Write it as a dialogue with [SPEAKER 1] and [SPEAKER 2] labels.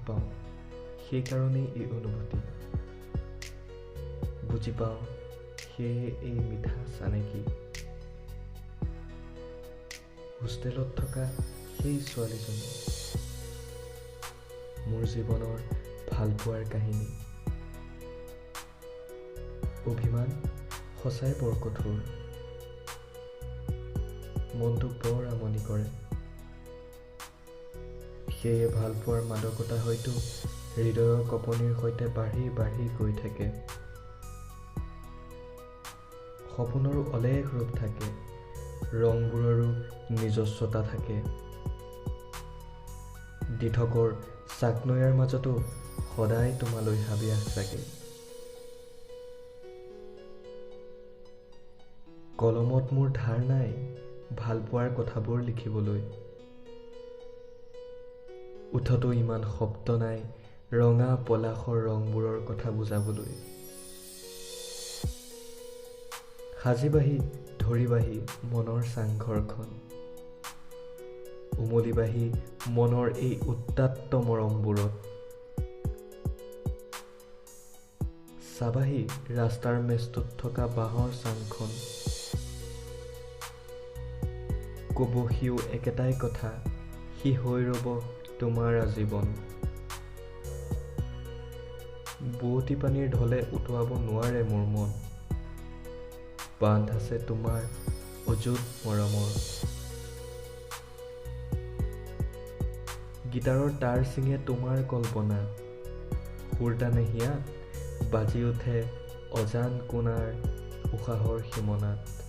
[SPEAKER 1] পাওঁ, সেইকাৰণেই এই অনুভূতি। বুজি পাওঁ, সেয়ে এই মিঠা চানেকি। হোষ্টেলত থকা সেই ছোৱালীজনী, মোৰ জীৱনৰ ভালপোৱাৰ কাহিনী। অভিমান সঁচাই বৰ কঠোৰ, মনটো বৰ আমনি কৰে। সেয়ে ভালপোৱাৰ মাদকতা হয়তো হৃদয়ৰ কঁপনিৰ সৈতে বাঢ়ি বাঢ়ি গৈ থাকে। সপোনৰো অলেখ ৰূপ থাকে, ৰংবোৰৰো নিজস্বতা থাকে। দিঠকৰ চাকনৈয়াৰ মাজতো সদায় তোমালৈ হাবিয়াস জাগে। কলমত মোৰ ধাৰ নাই ভালপোৱাৰ কথাবোৰ লিখিবলৈ, ওঠতো ইমান শব্দ নাই ৰঙা পলাশৰ ৰংবোৰৰ কথা বুজাবলৈ। সাজিবাহি ধৰিবাহি মনৰ চাংঘৰখন, উমলিবাহি মনৰ এই উত্তাত্ত মৰমবোৰত। চাবাহি ৰাস্তাৰ মেজটোত থকা বাঁহৰ চাংখন, কব সিও একেটাই কথা, সি হৈ ৰ'ব তোমাৰ আজীৱন। বুৱতী পানীৰ ঢলে উটুৱাব নোৱাৰে মোৰ মন, বান্ধ আছে তোমাৰ অযুত মৰমৰ। গীটাৰৰ তাঁৰ ছিঙে তোমাৰ কল্পনা, সুৰ টানে হিয়াত বাজি উঠে অজান কোণাৰ উশাহৰ সীমনাত।